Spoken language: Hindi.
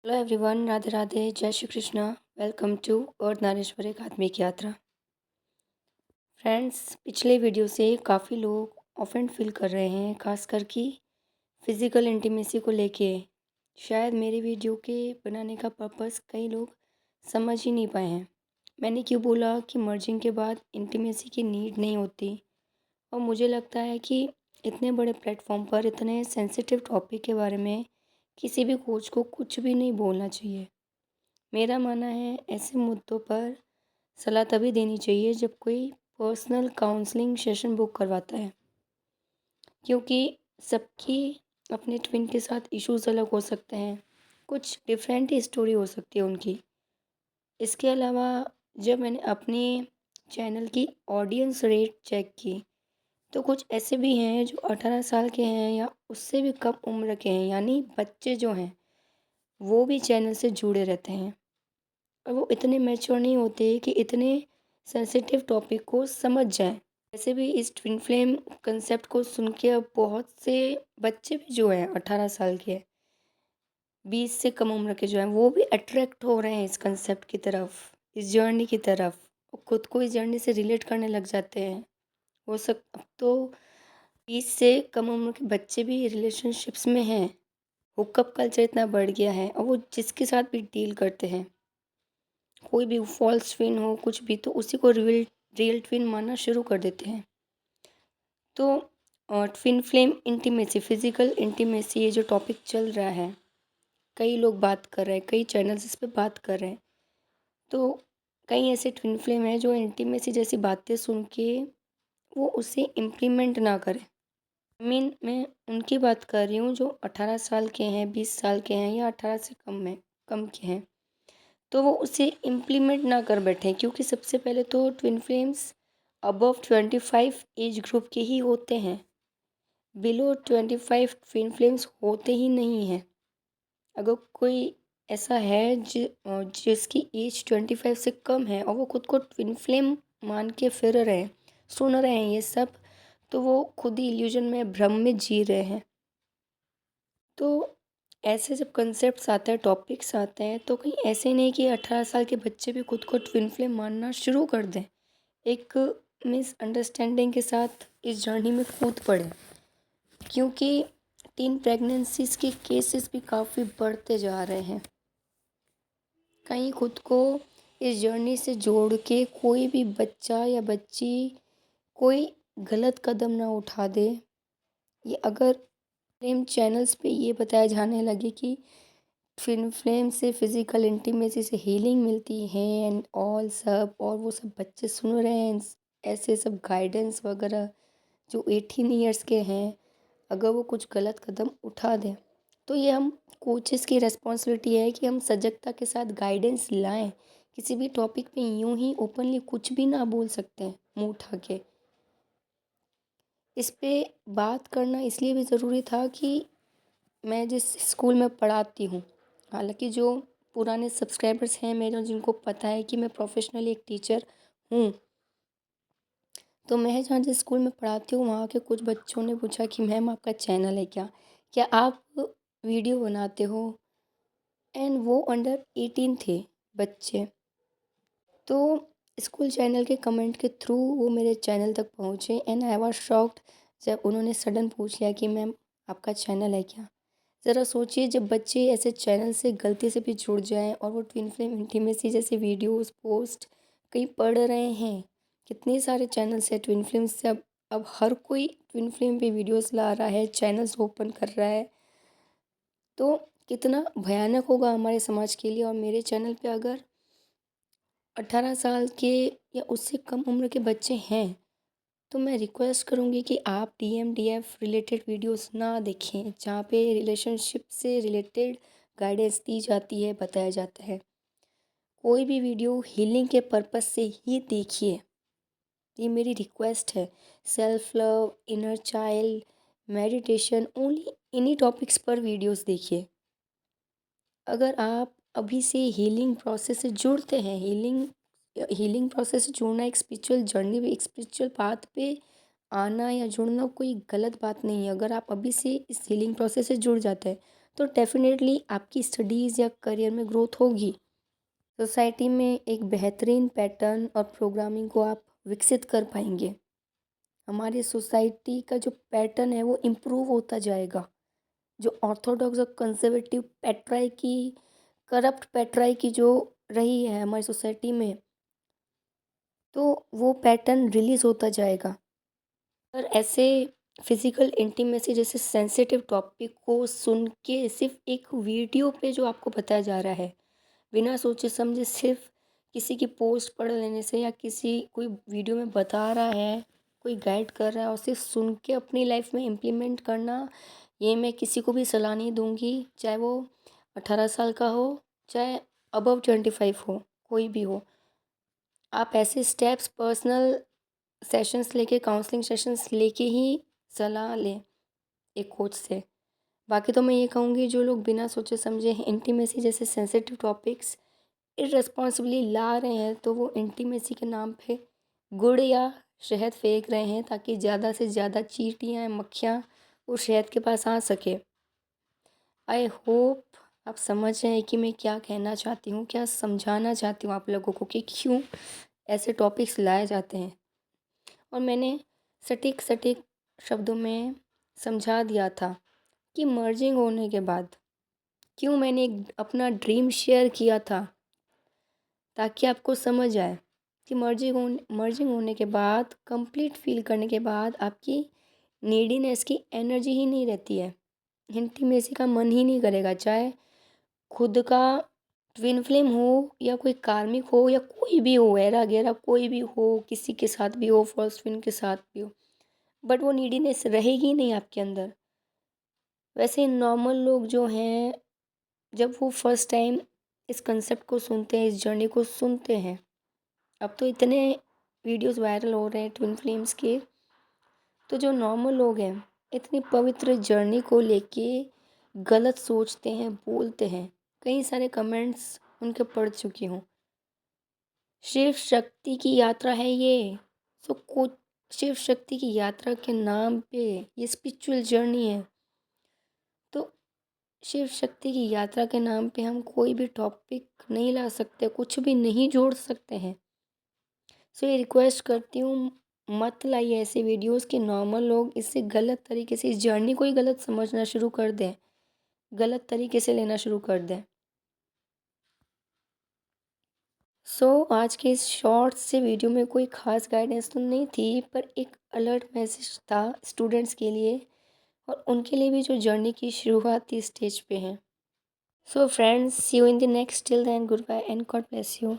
हेलो एवरीवन, राधे राधे, जय श्री कृष्णा। वेलकम टू अर्धनारीश्वर एकात्मिक यात्रा। फ्रेंड्स, पिछले वीडियो से काफ़ी लोग ऑफेंड फील कर रहे हैं, खासकर कि फिज़िकल इंटीमेसी को लेके। शायद मेरे वीडियो के बनाने का पर्पस कई लोग समझ ही नहीं पाए हैं। मैंने क्यों बोला कि मर्जिंग के बाद इंटीमेसी की नीड नहीं होती, और मुझे लगता है कि इतने बड़े प्लेटफॉर्म पर इतने सेंसिटिव टॉपिक के बारे में किसी भी कोच को कुछ भी नहीं बोलना चाहिए। मेरा मानना है ऐसे मुद्दों पर सलाह तभी देनी चाहिए जब कोई पर्सनल काउंसलिंग सेशन बुक करवाता है, क्योंकि सबकी अपने ट्विन के साथ इश्यूज अलग हो सकते हैं। कुछ डिफरेंट ही स्टोरी हो सकती है उनकी। इसके अलावा जब मैंने अपने चैनल की ऑडियंस रेट चेक की, तो कुछ ऐसे भी हैं जो 18 साल के हैं या उससे भी कम उम्र के हैं, यानी बच्चे जो हैं वो भी चैनल से जुड़े रहते हैं। और वो इतने मैच्योर नहीं होते कि इतने सेंसिटिव टॉपिक को समझ जाएं। वैसे भी इस ट्विन फ्लेम कंसेप्ट को सुन के अब बहुत से बच्चे भी जो हैं 18 साल के, 20 से कम उम्र के जो हैं, वो भी अट्रैक्ट हो रहे हैं इस कंसेप्ट की तरफ, इस जर्नी की तरफ। वो खुद को इस जर्नी से रिलेट करने लग जाते हैं। वो सब अब तो 20 से कम उम्र के बच्चे भी रिलेशनशिप्स में हैं। हुकअप कल्चर इतना बढ़ गया है और वो जिसके साथ भी डील करते हैं, कोई भी फॉल्स ट्विन हो कुछ भी, तो उसी को रियल रियल ट्विन मानना शुरू कर देते हैं। तो twin flame intimacy, physical intimacy, ये जो टॉपिक चल रहा है, कई लोग बात कर रहे हैं, कई चैनल्स इस पे बात कर रहे हैं। तो कई ऐसे ट्विन फ्लेम हैं जो इंटीमेसी जैसी बातें सुन के वो उसे इम्प्लीमेंट ना करें। मैं उनकी बात कर रही हूँ जो 18 साल के हैं, 20 साल के हैं या 18 से कम के हैं। तो वो उसे इम्प्लीमेंट ना कर बैठें, क्योंकि सबसे पहले तो twin flames above 25 age group के ही होते हैं। बिलो 25 ट्विन फ्लेम्स होते ही नहीं हैं। अगर कोई ऐसा है जिसकी एज 25 से कम है और वो खुद को ट्विन फ्लेम मान के फिर रहे हैं, सुन रहे हैं ये सब, तो वो खुद ही इल्यूजन में, भ्रम में जी रहे हैं। तो ऐसे जब कंसेप्ट्स आते हैं, टॉपिक्स आते हैं, तो कहीं ऐसे नहीं कि 18 साल के बच्चे भी खुद को ट्विन फ्लेम मानना शुरू कर दें, एक मिसअंडरस्टैंडिंग के साथ इस जर्नी में कूद पड़े। क्योंकि टीन प्रेगनेंसीज के केसेस भी काफ़ी बढ़ते जा रहे हैं। कहीं खुद को इस जर्नी से जोड़ के कोई भी बच्चा या बच्ची कोई गलत कदम ना उठा दे। ये अगर फ्लेम चैनल्स पे ये बताया जाने लगे कि ट्विन फ्लेम से फिज़िकल इंटीमेसी से हीलिंग मिलती है एंड ऑल सब, और वो सब बच्चे सुन रहे हैं ऐसे सब गाइडेंस वगैरह जो 18 ईयर्स के हैं, अगर वो कुछ गलत कदम उठा दें, तो ये हम कोचेस की रिस्पॉन्सिबिलिटी है कि हम सजगता के साथ गाइडेंस लाएं। किसी भी टॉपिक पे यूं ही ओपनली कुछ भी ना बोल सकते हैं मुंह उठा के। इस पे बात करना इसलिए भी ज़रूरी था कि मैं जिस स्कूल में पढ़ाती हूँ, हालांकि जो पुराने सब्सक्राइबर्स हैं मेरे, जिनको पता है कि मैं प्रोफेशनली एक टीचर हूँ, तो मैं जहाँ जिस स्कूल में पढ़ाती हूँ वहाँ के कुछ बच्चों ने पूछा कि मैम आपका चैनल है क्या, क्या आप वीडियो बनाते हो? एंड वो अंडर 18 थे बच्चे। तो स्कूल चैनल के कमेंट के थ्रू वो मेरे चैनल तक पहुँचे एंड आई वाज शॉक्ड जब उन्होंने सडन पूछ लिया कि मैम आपका चैनल है क्या। ज़रा सोचिए, जब बच्चे ऐसे चैनल से गलती से भी जुड़ जाएं और वो ट्विन फ्लेम इंटीमेसी जैसे वीडियोस पोस्ट कहीं पढ़ रहे हैं। कितने सारे चैनल्स हैं ट्विन फ्लेम से, अब हर कोई ट्विन फ्लेम पे वीडियोस ला रहा है, चैनल्स ओपन कर रहा है। तो कितना भयानक होगा हमारे समाज के लिए। और मेरे चैनल पे अगर 18 साल के या उससे कम उम्र के बच्चे हैं, तो मैं रिक्वेस्ट करूँगी कि आप DMDF रिलेटेड वीडियोस ना देखें, जहाँ पे रिलेशनशिप से रिलेटेड गाइडेंस दी जाती है, बताया जाता है। कोई भी वीडियो हीलिंग के पर्पस से ही देखिए, ये मेरी रिक्वेस्ट है। Self love, inner child, meditation, only इन्हीं टॉपिक्स पर वीडियोस देखिए। अगर आप अभी से हीलिंग प्रोसेस से जुड़ते हैं, हीलिंग प्रोसेस से जुड़ना एक स्पिरिचुअल जर्नी भी, एक स्पिरिचुअल पाथ पे आना या जुड़ना कोई गलत बात नहीं है। अगर आप अभी से इस हीलिंग प्रोसेस से जुड़ जाते हैं तो डेफ़िनेटली आपकी स्टडीज़ या करियर में ग्रोथ होगी। सोसाइटी में एक बेहतरीन पैटर्न और प्रोग्रामिंग को आप विकसित कर पाएंगे। हमारी सोसाइटी का जो पैटर्न है वो इम्प्रूव होता जाएगा। जो ऑर्थोडॉक्स और कंजर्वेटिव पैट्रार्की, करप्ट पैट्रार्की जो रही है हमारी सोसाइटी में, तो वो पैटर्न रिलीज़ होता जाएगा। और ऐसे फिज़िकल इंटीमेसी जैसे सेंसिटिव टॉपिक को सुन के सिर्फ एक वीडियो पे जो आपको बताया जा रहा है, बिना सोचे समझे सिर्फ किसी की पोस्ट पढ़ लेने से, या किसी कोई वीडियो में बता रहा है, कोई गाइड कर रहा है और सिर्फ सुन के अपनी लाइफ में इम्प्लीमेंट करना, ये मैं किसी को भी सलाह नहीं दूंगी। चाहे वो 18 साल का हो, चाहे अबव 25 हो, कोई भी हो। आप ऐसे स्टेप्स पर्सनल सेशंस लेके, काउंसलिंग सेशंस लेके ही सलाह लें एक कोच से। बाकी तो मैं ये कहूँगी, जो लोग बिना सोचे समझे इंटीमेसी जैसे सेंसिटिव टॉपिक्स इररेस्पॉन्सिबली ला रहे हैं, तो वो इंटीमेसी के नाम पे गुड़ या शहद फेंक रहे हैं, ताकि ज़्यादा से ज़्यादा चींटियाँ, मक्खियाँ उस शहद के पास आ सके। आई होप आप समझ रहे हैं कि मैं क्या कहना चाहती हूँ, क्या समझाना चाहती हूँ आप लोगों को, कि क्यों ऐसे टॉपिक्स लाए जाते हैं। और मैंने सटीक सटीक शब्दों में समझा दिया था कि मर्जिंग होने के बाद क्यों मैंने एक अपना ड्रीम शेयर किया था, ताकि आपको समझ आए कि मर्जिंग होने के बाद, कंप्लीट फील करने के बाद आपकी नीडीनेस की एनर्जी ही नहीं रहती है, इंटीमेसी का मन ही नहीं करेगा। चाहे खुद का ट्विन फ्लेम हो, या कोई कार्मिक हो, या कोई भी हो, एरा गैरा कोई भी हो, किसी के साथ भी हो, फर्स्ट ट्विन के साथ भी हो, बट वो नीडीनेस रहेगी नहीं आपके अंदर। वैसे नॉर्मल लोग जो हैं, जब वो फर्स्ट टाइम इस कंसेप्ट को सुनते हैं, इस जर्नी को सुनते हैं, अब तो इतने वीडियोस वायरल हो रहे हैं ट्विन फ्लेम्स के, तो जो नॉर्मल लोग हैं इतनी पवित्र जर्नी को लेके गलत सोचते हैं, बोलते हैं। कई सारे कमेंट्स उनके पढ़ चुकी हूँ, शिव शक्ति की यात्रा है ये, सो कुछ शिव शक्ति की यात्रा के नाम पे ये स्पिरिचुअल जर्नी है। तो शिव शक्ति की यात्रा के नाम पे हम कोई भी टॉपिक नहीं ला सकते, कुछ भी नहीं जोड़ सकते हैं। सो ये रिक्वेस्ट करती हूँ, मत लाइए ऐसे वीडियोस कि नॉर्मल लोग इससे गलत तरीके से इस जर्नी को ही गलत समझना शुरू कर दें, गलत तरीके से लेना शुरू कर दें। आज के इस शॉर्ट से वीडियो में कोई ख़ास गाइडेंस तो नहीं थी, पर एक अलर्ट मैसेज था स्टूडेंट्स के लिए, और उनके लिए भी जो जर्नी की शुरुआती स्टेज पे हैं। Friends, see you in the next, till then goodbye and God bless you.